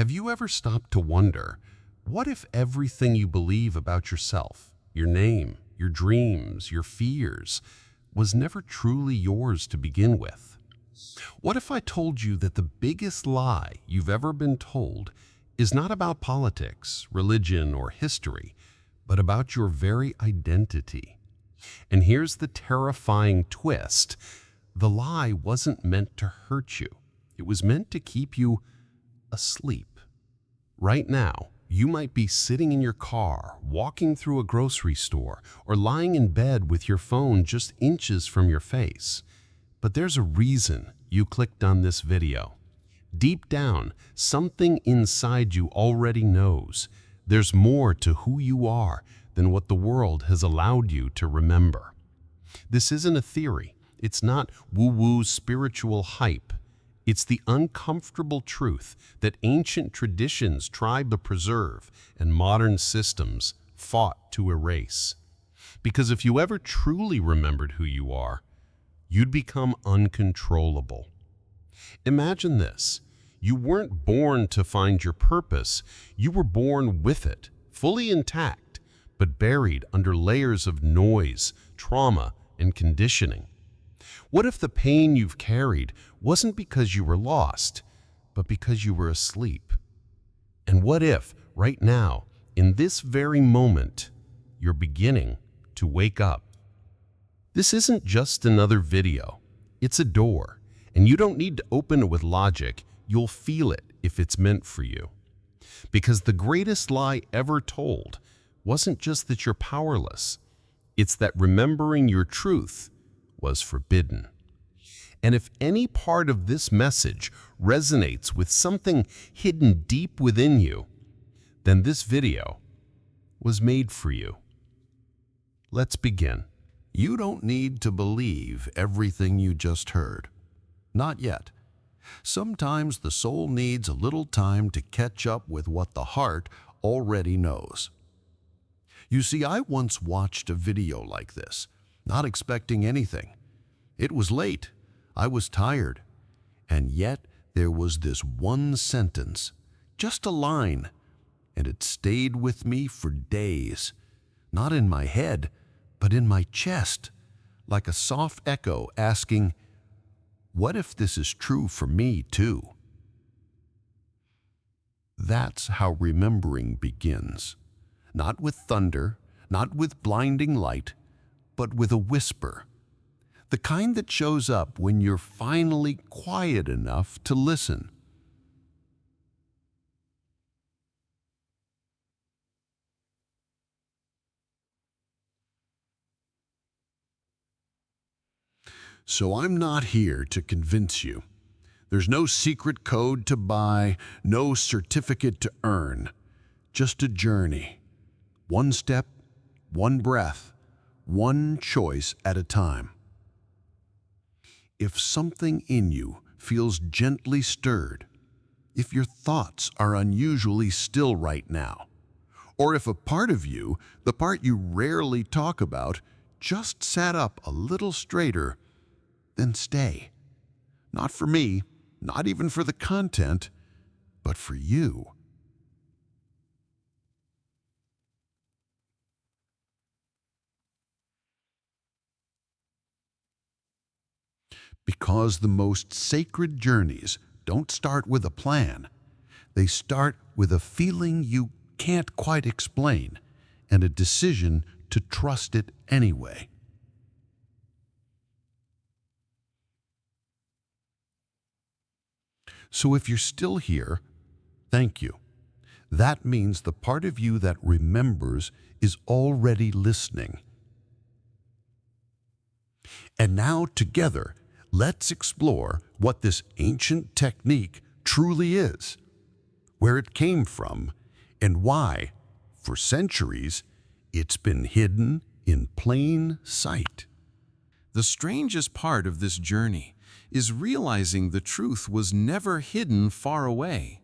Have you ever stopped to wonder, what if everything you believe about yourself, your name, your dreams, your fears, was never truly yours to begin with? What if I told you that the biggest lie you've ever been told is not about politics, religion, or history, but about your very identity? And here's the terrifying twist. The lie wasn't meant to hurt you. It was meant to keep you asleep. Right now, you might be sitting in your car, walking through a grocery store, or lying in bed with your phone just inches from your face. But there's a reason you clicked on this video. Deep down, something inside you already knows there's more to who you are than what the world has allowed you to remember. This isn't a theory. It's not woo-woo spiritual hype. It's the uncomfortable truth that ancient traditions tried to preserve and modern systems fought to erase. Because if you ever truly remembered who you are, you'd become uncontrollable. Imagine this. You weren't born to find your purpose. You were born with it, fully intact, but buried under layers of noise, trauma, and conditioning. What if the pain you've carried wasn't because you were lost, but because you were asleep? And what if, right now, in this very moment, you're beginning to wake up? This isn't just another video. It's a door, and you don't need to open it with logic. You'll feel it if it's meant for you. Because the greatest lie ever told wasn't just that you're powerless. It's that remembering your truth was forbidden. And if any part of this message resonates with something hidden deep within you, then this video was made for you. Let's begin. You don't need to believe everything you just heard. Not yet. Sometimes the soul needs a little time to catch up with what the heart already knows. You see, I once watched a video like this, not expecting anything. It was late. I was tired. And yet there was this one sentence, just a line, and it stayed with me for days. Not in my head, but in my chest, like a soft echo asking, what if this is true for me too? That's how remembering begins. Not with thunder, not with blinding light, but with a whisper. The kind that shows up when you're finally quiet enough to listen. So I'm not here to convince you. There's no secret code to buy, no certificate to earn. Just a journey. One step, one breath, one choice at a time. If something in you feels gently stirred, if your thoughts are unusually still right now, or if a part of you, the part you rarely talk about, just sat up a little straighter, then stay. Not for me, not even for the content, but for you. Because the most sacred journeys don't start with a plan. They start with a feeling you can't quite explain and a decision to trust it anyway. So if you're still here, thank you. That means the part of you that remembers is already listening. And now together, let's explore what this ancient technique truly is, where it came from, and why, for centuries, it's been hidden in plain sight. The strangest part of this journey is realizing the truth was never hidden far away.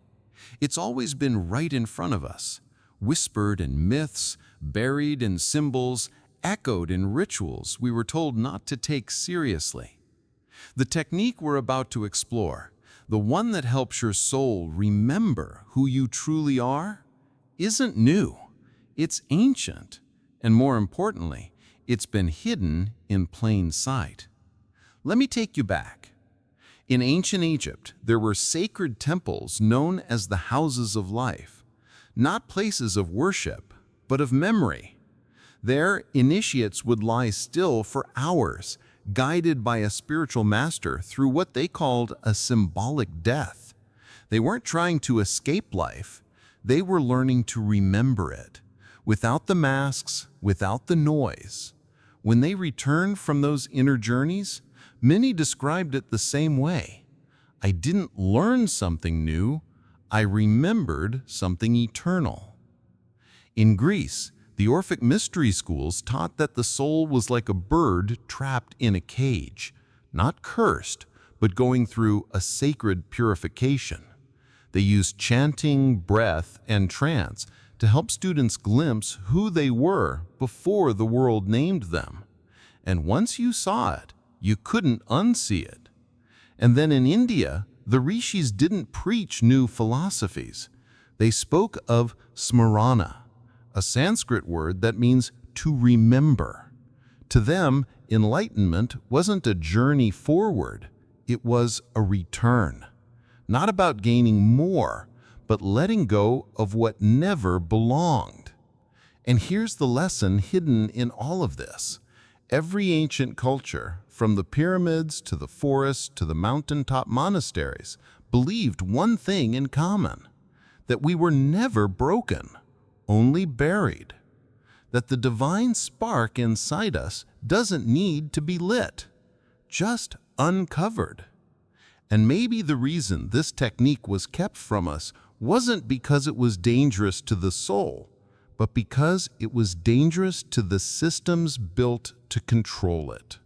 It's always been right in front of us, whispered in myths, buried in symbols, echoed in rituals we were told not to take seriously. The technique we're about to explore, The one that helps your soul remember who you truly are, isn't new. It's ancient. And more importantly, it's been hidden in plain sight. Let me take you back. In ancient Egypt, there were sacred temples known as the houses of life, not places of worship, but of memory. There, initiates would lie still for hours, guided by a spiritual master through what they called a symbolic death. They weren't trying to escape life, they were learning to remember it, without the masks, without the noise. When they returned from those inner journeys, many described it the same way. I didn't learn something new, I remembered something eternal. In Greece, the Orphic mystery schools taught that the soul was like a bird trapped in a cage, not cursed, but going through a sacred purification. They used chanting, breath, and trance to help students glimpse who they were before the world named them. And once you saw it, you couldn't unsee it. And then in India, the rishis didn't preach new philosophies. They spoke of smarana, a Sanskrit word that means to remember. To them, enlightenment wasn't a journey forward, it was a return. Not about gaining more, but letting go of what never belonged. And here's the lesson hidden in all of this. Every ancient culture, from the pyramids to the forests to the mountaintop monasteries, believed one thing in common, that we were never broken, only buried, that the divine spark inside us doesn't need to be lit, just uncovered. And maybe the reason this technique was kept from us wasn't because it was dangerous to the soul, but because it was dangerous to the systems built to control it.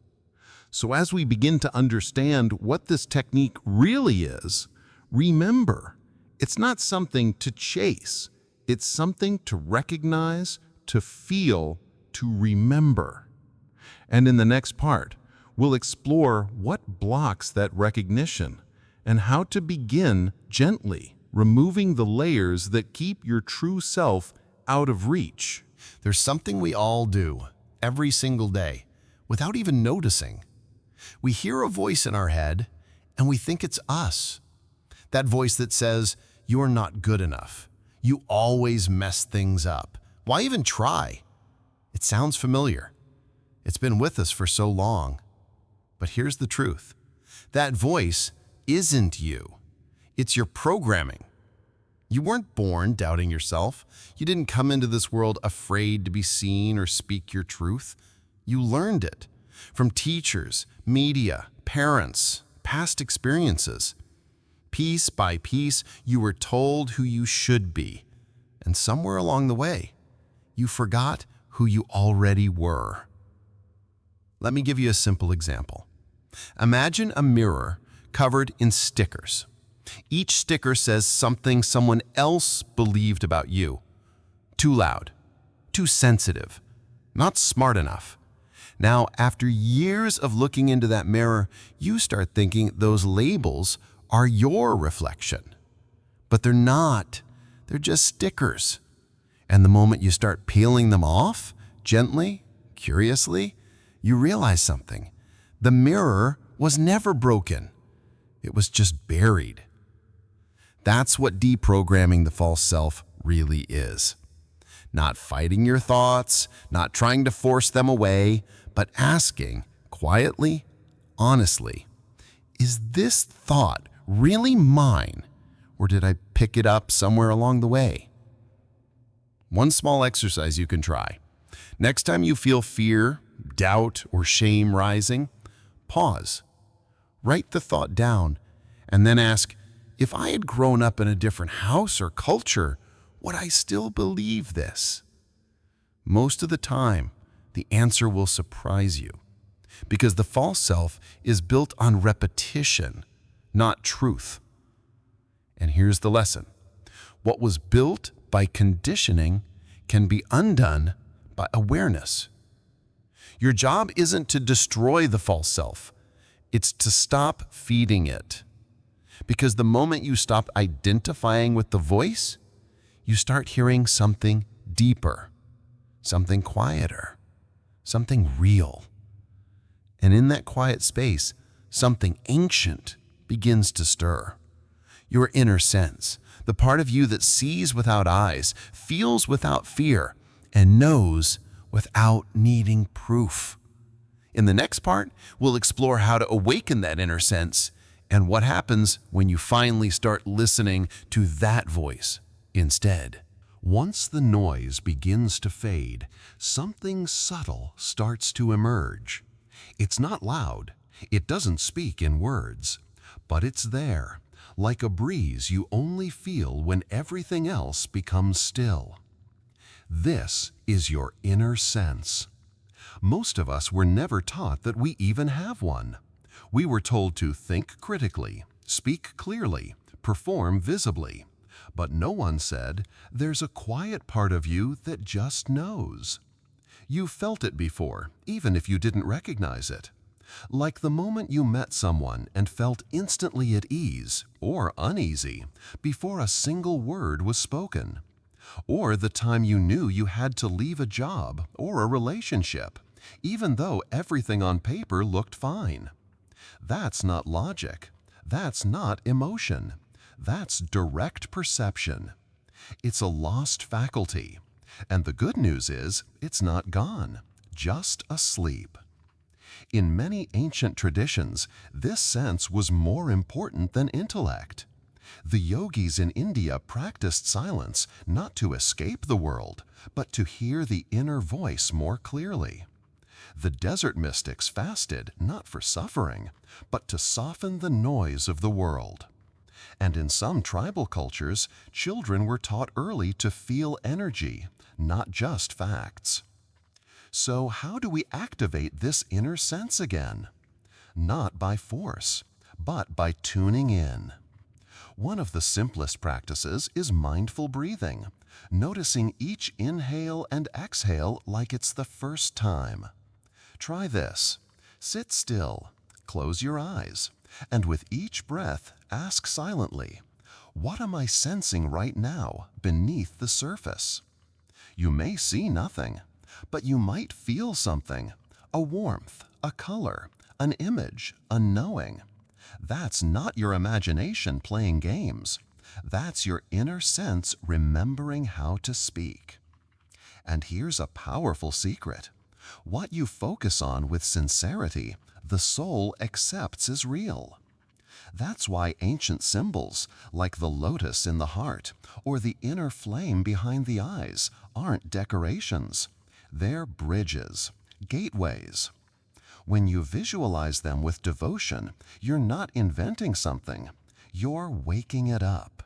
So as we begin to understand what this technique really is, remember, it's not something to chase. It's something to recognize, to feel, to remember. And in the next part, we'll explore what blocks that recognition and how to begin gently removing the layers that keep your true self out of reach. There's something we all do, every single day, without even noticing. We hear a voice in our head, and we think it's us. That voice that says, "You're not good enough. You always mess things up. Why even try?" It sounds familiar. It's been with us for so long. But here's the truth. That voice isn't you. It's your programming. You weren't born doubting yourself. You didn't come into this world afraid to be seen or speak your truth. You learned it from teachers, media, parents, past experiences. Piece by piece, you were told who you should be. And somewhere along the way, you forgot who you already were. Let me give you a simple example. Imagine a mirror covered in stickers. Each sticker says something someone else believed about you. Too loud, too sensitive, not smart enough. Now, after years of looking into that mirror, you start thinking those labels are your reflection. But they're not. They're just stickers. And the moment you start peeling them off, gently, curiously, you realize something. The mirror was never broken. It was just buried. That's what deprogramming the false self really is. Not fighting your thoughts, not trying to force them away, but asking quietly, honestly, is this thought really mine, or did I pick it up somewhere along the way? One small exercise you can try. Next time you feel fear, doubt, or shame rising, pause. Write the thought down, and then ask, if I had grown up in a different house or culture, would I still believe this? Most of the time, the answer will surprise you, because the false self is built on repetition, not truth. And here's the lesson. What was built by conditioning can be undone by awareness. Your job isn't to destroy the false self. It's to stop feeding it. Because the moment you stop identifying with the voice, you start hearing something deeper, something quieter, something real. And in that quiet space, something ancient begins to stir. Your inner sense, the part of you that sees without eyes, feels without fear, and knows without needing proof. In the next part, we'll explore how to awaken that inner sense and what happens when you finally start listening to that voice instead. Once the noise begins to fade, something subtle starts to emerge. It's not loud, it doesn't speak in words, but it's there, like a breeze you only feel when everything else becomes still. This is your inner sense. Most of us were never taught that we even have one. We were told to think critically, speak clearly, perform visibly. But no one said, there's a quiet part of you that just knows. You've felt it before, even if you didn't recognize it. Like the moment you met someone and felt instantly at ease, or uneasy, before a single word was spoken. Or the time you knew you had to leave a job or a relationship, even though everything on paper looked fine. That's not logic. That's not emotion. That's direct perception. It's a lost faculty. And the good news is, it's not gone, just asleep. In many ancient traditions, this sense was more important than intellect. The yogis in India practiced silence not to escape the world, but to hear the inner voice more clearly. The desert mystics fasted not for suffering, but to soften the noise of the world. And in some tribal cultures, children were taught early to feel energy, not just facts. So how do we activate this inner sense again? Not by force, but by tuning in. One of the simplest practices is mindful breathing, noticing each inhale and exhale like it's the first time. Try this. Sit still, close your eyes, and with each breath, ask silently, what am I sensing right now beneath the surface? You may see nothing, but you might feel something, a warmth, a color, an image, a knowing. That's not your imagination playing games. That's your inner sense remembering how to speak. And here's a powerful secret. What you focus on with sincerity, the soul accepts as real. That's why ancient symbols, like the lotus in the heart or the inner flame behind the eyes, aren't decorations. They're bridges, gateways. When you visualize them with devotion, you're not inventing something. You're waking it up.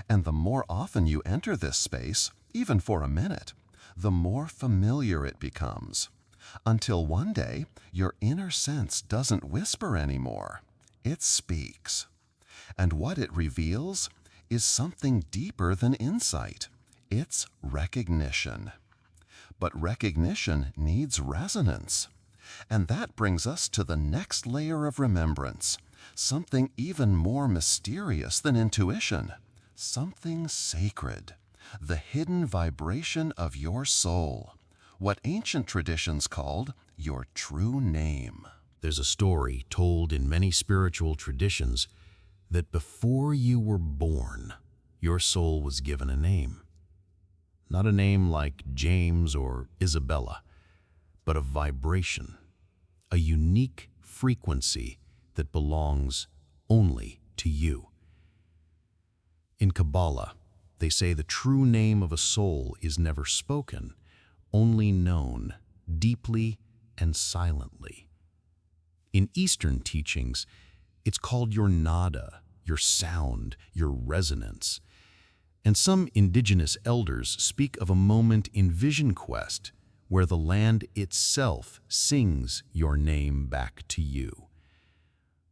And the more often you enter this space, even for a minute, the more familiar it becomes. Until one day, your inner sense doesn't whisper anymore. It speaks. And what it reveals is something deeper than insight. It's recognition. But recognition needs resonance. And that brings us to the next layer of remembrance, something even more mysterious than intuition, something sacred, the hidden vibration of your soul, what ancient traditions called your true name. There's a story told in many spiritual traditions that before you were born, your soul was given a name. Not a name like James or Isabella, but a vibration, a unique frequency that belongs only to you. In Kabbalah, they say the true name of a soul is never spoken, only known deeply and silently. In Eastern teachings, it's called your nada, your sound, your resonance. And some indigenous elders speak of a moment in Vision Quest where the land itself sings your name back to you.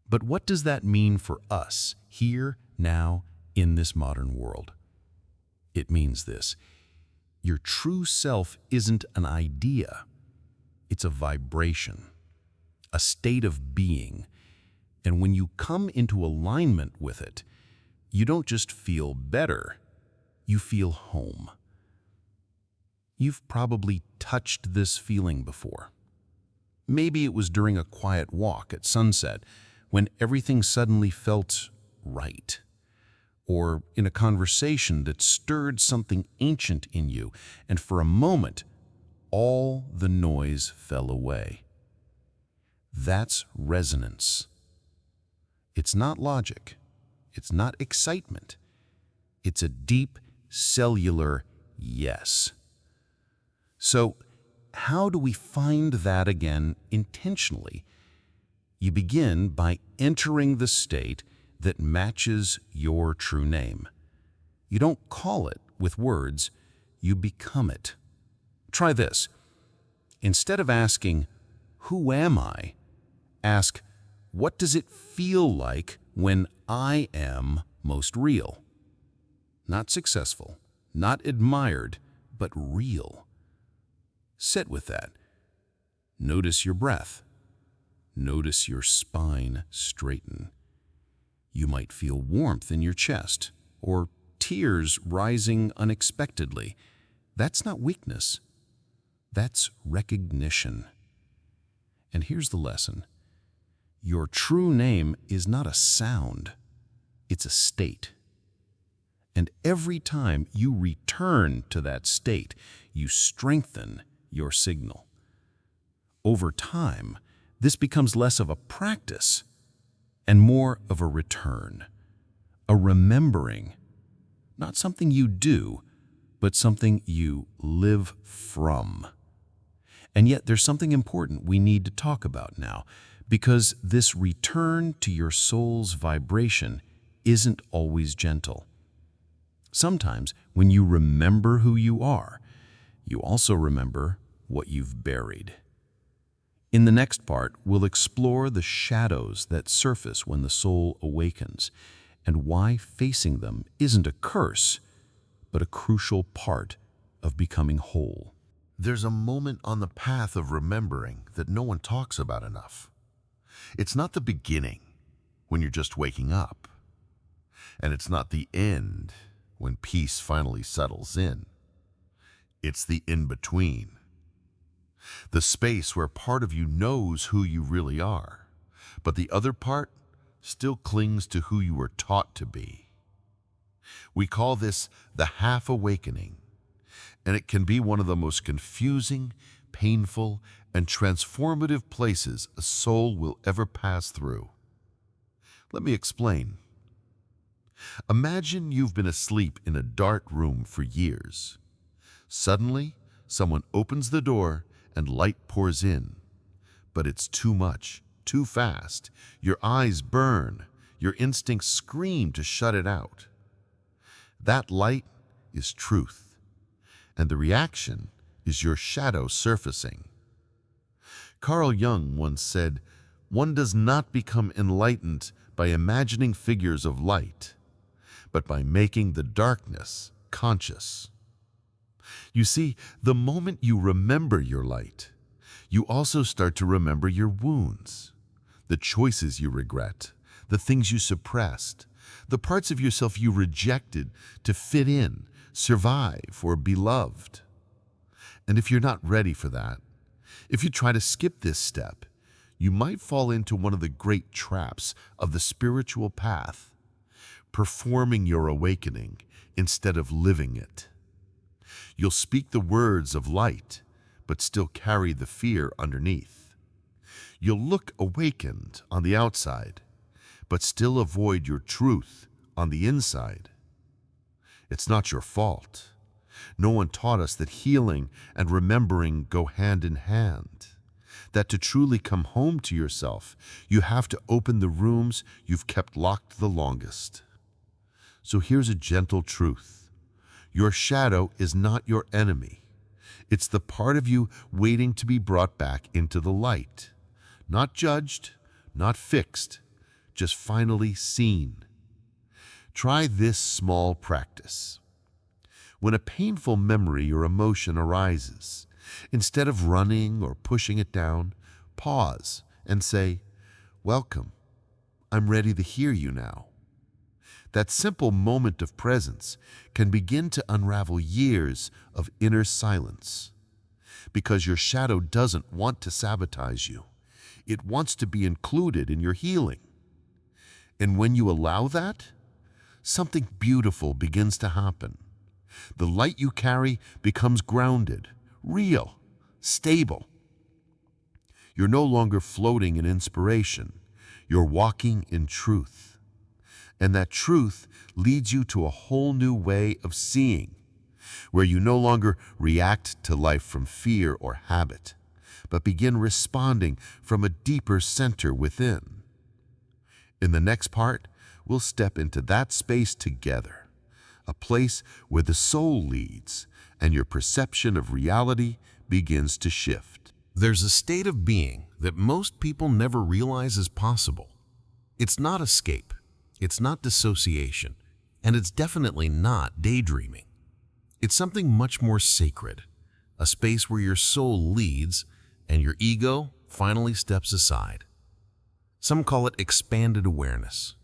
But what does that mean for us, here, now, in this modern world? It means this: your true self isn't an idea, it's a vibration, a state of being. And when you come into alignment with it, you don't just feel better, you feel home. You've probably touched this feeling before. Maybe it was during a quiet walk at sunset when everything suddenly felt right, or in a conversation that stirred something ancient in you, and for a moment, all the noise fell away. That's resonance. It's not logic. It's not excitement. It's a deep, cellular yes. So, how do we find that again intentionally? You begin by entering the state that matches your true name. You don't call it with words, you become it. Try this. Instead of asking, "Who am I?" ask, "What does it feel like when I am most real?" Not successful, not admired, but real. Sit with that. Notice your breath. Notice your spine straighten. You might feel warmth in your chest or tears rising unexpectedly. That's not weakness. That's recognition. And here's the lesson. Your true name is not a sound. It's a state. And every time you return to that state, you strengthen your signal. Over time, this becomes less of a practice and more of a return, a remembering, not something you do, but something you live from. And yet there's something important we need to talk about now, because this return to your soul's vibration isn't always gentle. Sometimes when you remember who you are, you also remember what you've buried. In the next part, we'll explore the shadows that surface when the soul awakens, and why facing them isn't a curse, but a crucial part of becoming whole. There's a moment on the path of remembering that no one talks about enough. It's not the beginning, when you're just waking up. And it's not the end, when peace finally settles in. It's the in-between. The space where part of you knows who you really are, but the other part still clings to who you were taught to be. We call this the half-awakening, and it can be one of the most confusing, painful, and transformative places a soul will ever pass through. Let me explain. Imagine you've been asleep in a dark room for years. Suddenly, someone opens the door and light pours in. But it's too much, too fast. Your eyes burn. Your instincts scream to shut it out. That light is truth, and the reaction is your shadow surfacing. Carl Jung once said, "One does not become enlightened by imagining figures of light, but by making the darkness conscious." You see, the moment you remember your light, you also start to remember your wounds, the choices you regret, the things you suppressed, the parts of yourself you rejected to fit in, survive, or be loved. And if you're not ready for that, if you try to skip this step, you might fall into one of the great traps of the spiritual path, performing your awakening instead of living it. You'll speak the words of light, but still carry the fear underneath. You'll look awakened on the outside, but still avoid your truth on the inside. It's not your fault. No one taught us that healing and remembering go hand in hand. That to truly come home to yourself, you have to open the rooms you've kept locked the longest. So here's a gentle truth. Your shadow is not your enemy. It's the part of you waiting to be brought back into the light. Not judged, not fixed, just finally seen. Try this small practice. When a painful memory or emotion arises, instead of running or pushing it down, pause and say, "Welcome. I'm ready to hear you now. That simple moment of presence can begin to unravel years of inner silence, because your shadow doesn't want to sabotage you. It wants to be included in your healing. And when you allow that, something beautiful begins to happen. The light you carry becomes grounded, real, stable. You're no longer floating in inspiration. You're walking in truth. And that truth leads you to a whole new way of seeing, where you no longer react to life from fear or habit, but begin responding from a deeper center within. In the next part, we'll step into that space together, a place where the soul leads and your perception of reality begins to shift. There's a state of being that most people never realize is possible. It's not escape, it's not dissociation, and it's definitely not daydreaming. It's something much more sacred, a space where your soul leads and your ego finally steps aside. Some call it expanded awareness.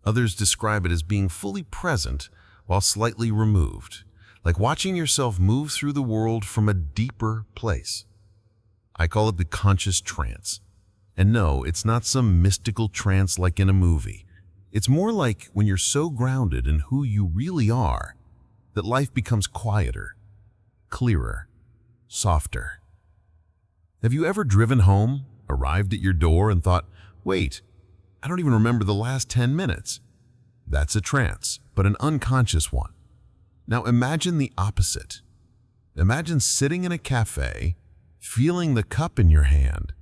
Others describe it as being fully present while slightly removed, like watching yourself move through the world from a deeper place. I call it the conscious trance. And no, it's not some mystical trance like in a movie. It's more like when you're so grounded in who you really are that life becomes quieter, clearer, softer. Have you ever driven home, arrived at your door, and thought, wait, I don't even remember the last 10 minutes? That's a trance, but an unconscious one. Now imagine the opposite. Imagine sitting in a cafe, feeling the cup in your hand,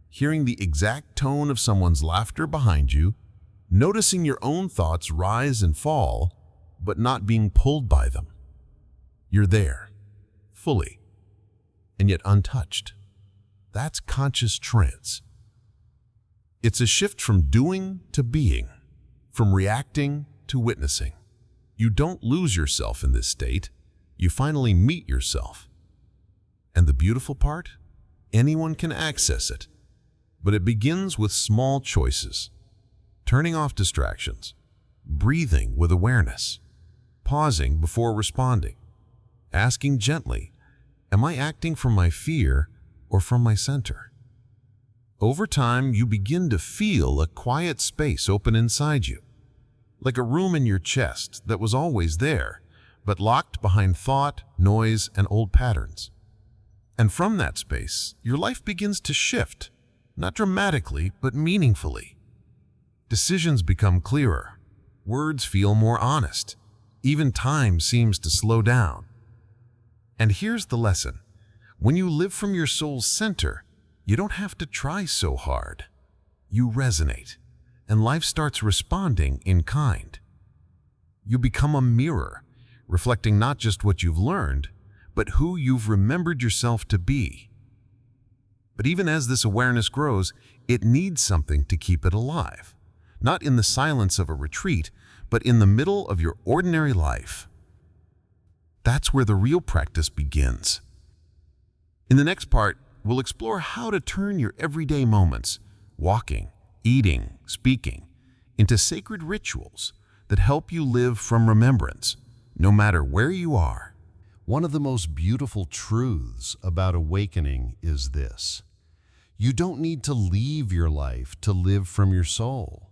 hearing the exact tone of someone's laughter behind you, noticing your own thoughts rise and fall, but not being pulled by them. You're there, fully, and yet untouched. That's conscious trance. It's a shift from doing to being, from reacting to witnessing. You don't lose yourself in this state. You finally meet yourself. And the beautiful part? Anyone can access it. But it begins with small choices. Turning off distractions, breathing with awareness, pausing before responding, asking gently, am I acting from my fear or from my center? Over time, you begin to feel a quiet space open inside you, like a room in your chest that was always there, but locked behind thought, noise, and old patterns. And from that space, your life begins to shift, not dramatically, but meaningfully. Decisions become clearer, words feel more honest, even time seems to slow down. And here's the lesson. When you live from your soul's center, you don't have to try so hard. You resonate, and life starts responding in kind. You become a mirror, reflecting not just what you've learned, but who you've remembered yourself to be. But even as this awareness grows, it needs something to keep it alive. Not in the silence of a retreat, but in the middle of your ordinary life. That's where the real practice begins. In the next part, we'll explore how to turn your everyday moments, walking, eating, speaking, into sacred rituals that help you live from remembrance, no matter where you are. One of the most beautiful truths about awakening is this. You don't need to leave your life to live from your soul.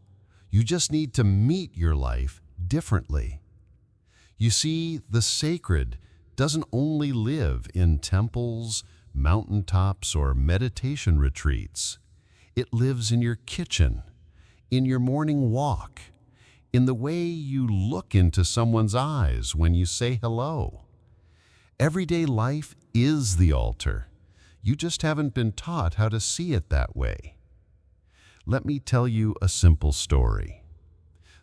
You just need to meet your life differently. You see, the sacred doesn't only live in temples, mountaintops, or meditation retreats. It lives in your kitchen, in your morning walk, in the way you look into someone's eyes when you say hello. Everyday life is the altar. You just haven't been taught how to see it that way. Let me tell you a simple story.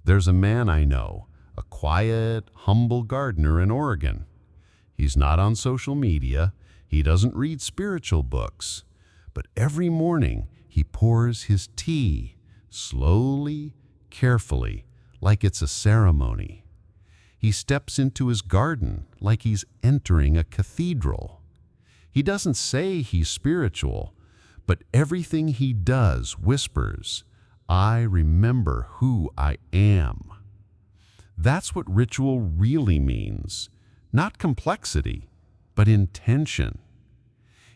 There's a man I know, a quiet, humble gardener in Oregon. He's not on social media. He doesn't read spiritual books. But every morning he pours his tea, slowly, carefully, like it's a ceremony. He steps into his garden like he's entering a cathedral. He doesn't say he's spiritual, but everything he does whispers, I remember who I am. That's what ritual really means. Not complexity, but intention.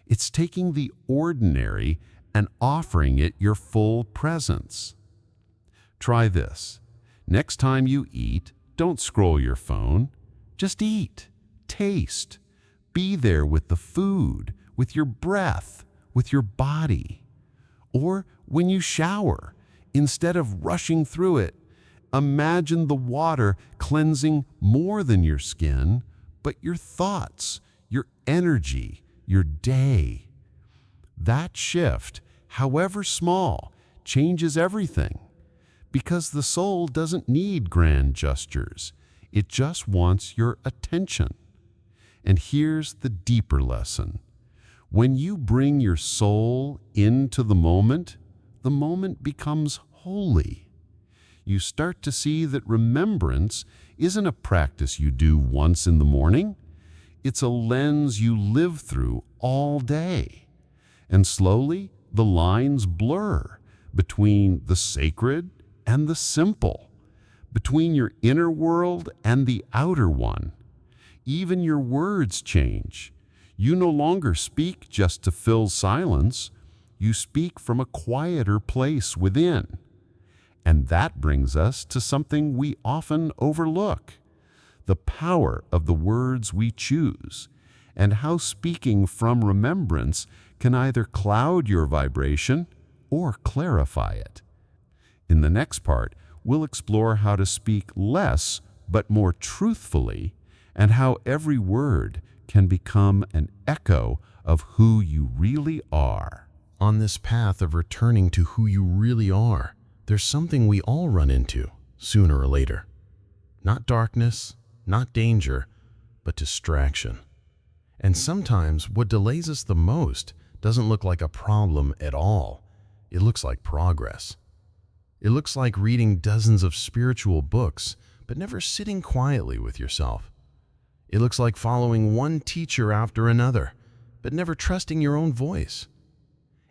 It's taking the ordinary and offering it your full presence. Try this. Next time you eat, don't scroll your phone. Just eat, taste, be there with the food, with your breath, with your body. Or when you shower, instead of rushing through it, imagine the water cleansing more than your skin, but your thoughts, your energy, your day. That shift, however small, changes everything. Because the soul doesn't need grand gestures. It just wants your attention. And here's the deeper lesson. When you bring your soul into the moment becomes holy. You start to see that remembrance isn't a practice you do once in the morning. It's a lens you live through all day. And slowly, the lines blur between the sacred and the simple, between your inner world and the outer one. Even your words change. You no longer speak just to fill silence. You speak from a quieter place within. And that brings us to something we often overlook: the power of the words we choose, and how speaking from remembrance can either cloud your vibration or clarify it. In the next part, we'll explore how to speak less but more truthfully, and how every word can become an echo of who you really are. On this path of returning to who you really are, there's something we all run into, sooner or later. Not darkness, not danger, but distraction. And sometimes what delays us the most doesn't look like a problem at all. It looks like progress. It looks like reading dozens of spiritual books, but never sitting quietly with yourself. It looks like following one teacher after another, but never trusting your own voice.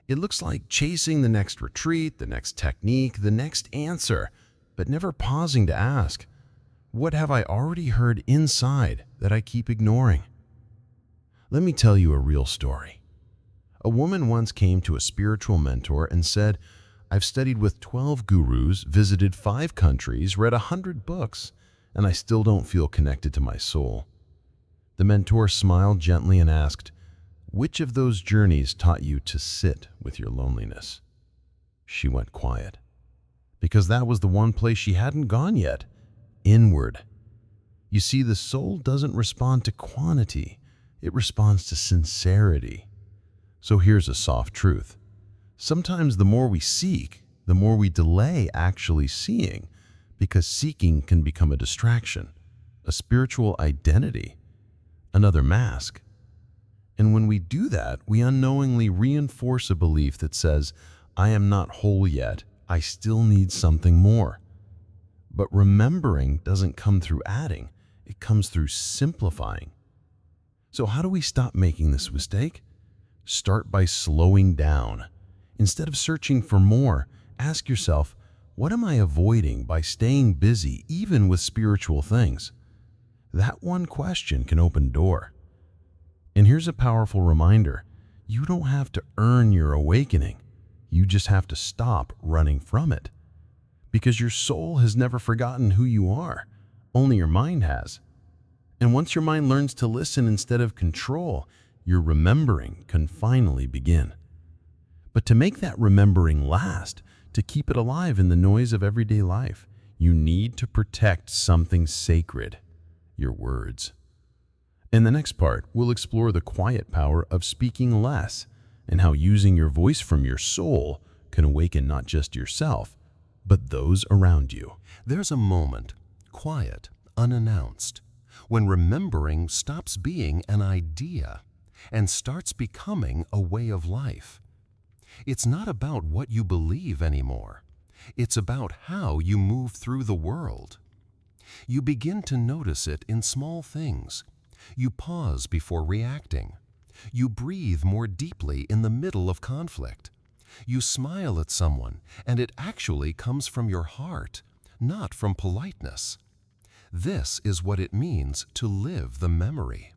It looks like chasing the next retreat, the next technique, the next answer, but never pausing to ask, what have I already heard inside that I keep ignoring? Let me tell you a real story. A woman once came to a spiritual mentor and said, I've studied with 12 gurus, visited 5 countries, read 100 books, and I still don't feel connected to my soul. The mentor smiled gently and asked, which of those journeys taught you to sit with your loneliness? She went quiet, because that was the one place she hadn't gone yet, inward. You see, the soul doesn't respond to quantity, it responds to sincerity. So here's a soft truth. Sometimes the more we seek, the more we delay actually seeing, because seeking can become a distraction, a spiritual identity, another mask. And when we do that, we unknowingly reinforce a belief that says, I am not whole yet, I still need something more. But remembering doesn't come through adding, it comes through simplifying. So how do we stop making this mistake? Start by slowing down. Instead of searching for more, ask yourself, what am I avoiding by staying busy even with spiritual things? That one question can open a door. And here's a powerful reminder. You don't have to earn your awakening. You just have to stop running from it. Because your soul has never forgotten who you are. Only your mind has. And once your mind learns to listen instead of control, your remembering can finally begin. But to make that remembering last, to keep it alive in the noise of everyday life, you need to protect something sacred, your words. In the next part, we'll explore the quiet power of speaking less and how using your voice from your soul can awaken not just yourself, but those around you. There's a moment, quiet, unannounced, when remembering stops being an idea and starts becoming a way of life. It's not about what you believe anymore. It's about how you move through the world. You begin to notice it in small things. You pause before reacting. You breathe more deeply in the middle of conflict. You smile at someone, and it actually comes from your heart, not from politeness. This is what it means to live the memory.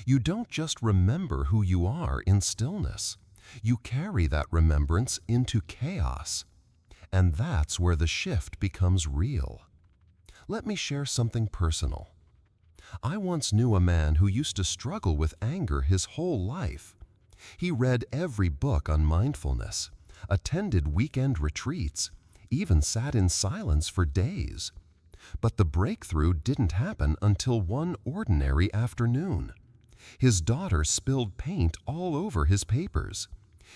You don't just remember who you are in stillness. You carry that remembrance into chaos. And that's where the shift becomes real. Let me share something personal. I once knew a man who used to struggle with anger his whole life. He read every book on mindfulness, attended weekend retreats, even sat in silence for days. But the breakthrough didn't happen until one ordinary afternoon. His daughter spilled paint all over his papers.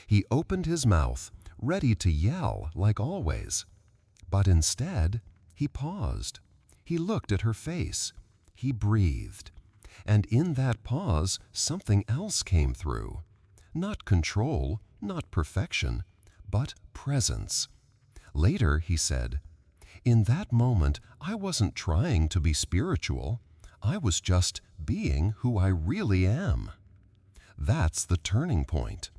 He opened his mouth, ready to yell like always. But instead, he paused. He looked at her face. He breathed. And in that pause, something else came through. Not control, not perfection, but presence. Later, he said, "In that moment, I wasn't trying to be spiritual. I was just being who I really am." That's the turning point,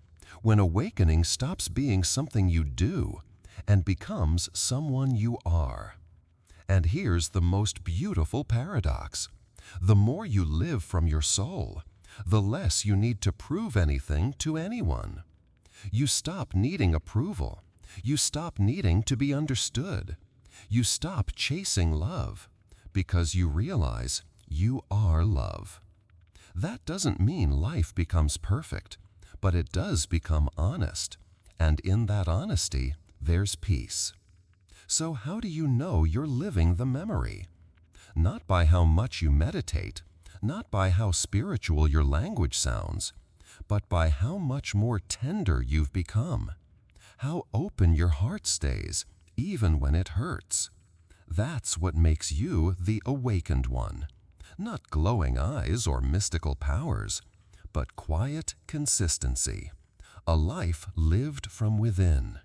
when awakening stops being something you do and becomes someone you are. And here's the most beautiful paradox. The more you live from your soul, the less you need to prove anything to anyone. You stop needing approval. You stop needing to be understood. You stop chasing love because you realize you are love. That doesn't mean life becomes perfect, but it does become honest. And in that honesty, there's peace. So how do you know you're living the memory? Not by how much you meditate, not by how spiritual your language sounds, but by how much more tender you've become, how open your heart stays, even when it hurts. That's what makes you the awakened one. Not glowing eyes or mystical powers, but quiet consistency, a life lived from within.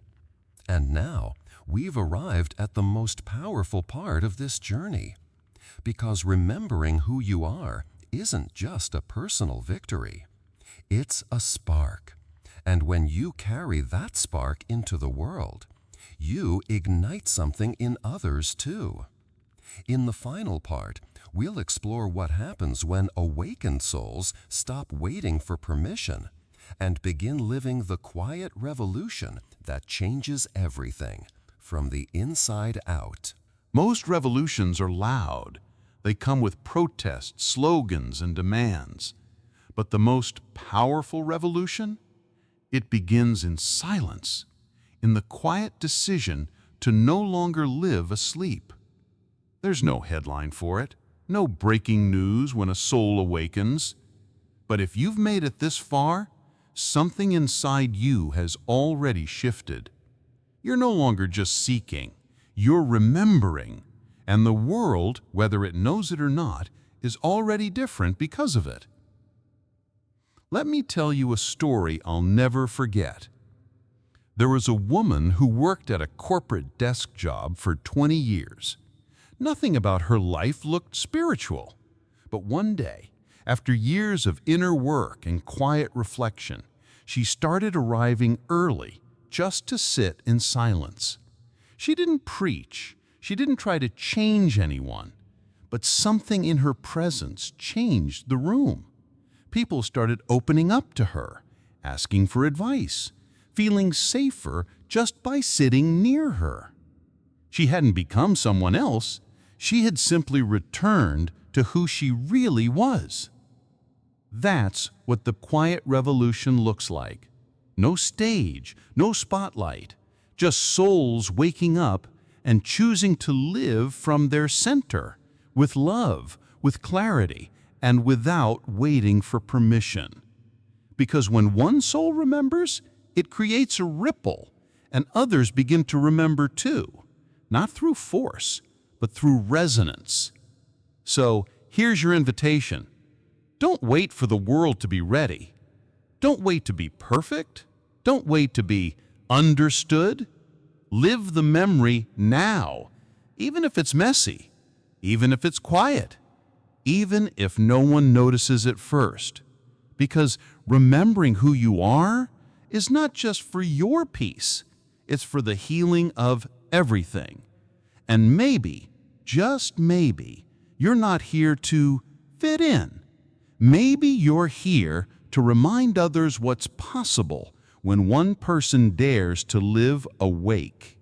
And now, we've arrived at the most powerful part of this journey, because remembering who you are isn't just a personal victory. It's a spark. And when you carry that spark into the world, you ignite something in others too. In the final part, we'll explore what happens when awakened souls stop waiting for permission and begin living the quiet revolution that changes everything from the inside out. Most revolutions are loud. They come with protests, slogans, and demands. But the most powerful revolution? It begins in silence, in the quiet decision to no longer live asleep. There's no headline for it, no breaking news when a soul awakens. But if you've made it this far, something inside you has already shifted. You're no longer just seeking, you're remembering. And the world, whether it knows it or not, is already different because of it. Let me tell you a story I'll never forget. There was a woman who worked at a corporate desk job for 20 years. Nothing about her life looked spiritual. But one day, after years of inner work and quiet reflection, she started arriving early just to sit in silence. She didn't preach. She didn't try to change anyone. But something in her presence changed the room. People started opening up to her, asking for advice, feeling safer just by sitting near her. She hadn't become someone else. She had simply returned to who she really was. That's what the quiet revolution looks like. No stage, no spotlight, just souls waking up and choosing to live from their center, with love, with clarity, and without waiting for permission. Because when one soul remembers, it creates a ripple, and others begin to remember too, not through force, but through resonance. So here's your invitation. Don't wait for the world to be ready. Don't wait to be perfect. Don't wait to be understood. Live the memory now, even if it's messy, even if it's quiet, even if no one notices it first. Because remembering who you are is not just for your peace, it's for the healing of everything. And maybe, just maybe, you're not here to fit in. Maybe you're here to remind others what's possible when one person dares to live awake.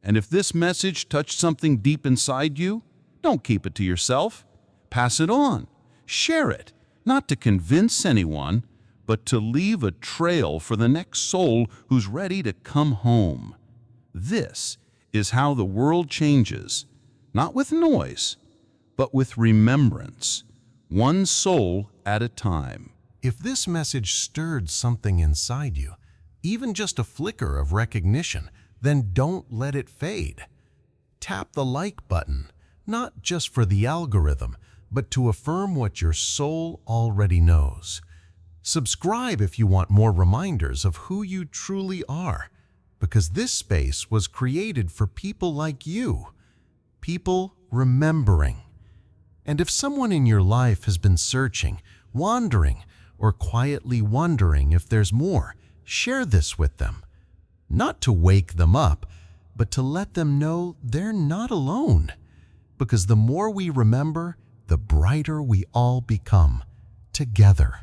And if this message touched something deep inside you, don't keep it to yourself. Pass it on. Share it, not to convince anyone, but to leave a trail for the next soul who's ready to come home. This is how the world changes, not with noise, but with remembrance, one soul at a time. If this message stirred something inside you, even just a flicker of recognition, then don't let it fade. Tap the like button, not just for the algorithm, but to affirm what your soul already knows. Subscribe if you want more reminders of who you truly are, because this space was created for people like you, people remembering. And if someone in your life has been searching, wandering, or quietly wondering if there's more, share this with them. Not to wake them up, but to let them know they're not alone. Because the more we remember, the brighter we all become together.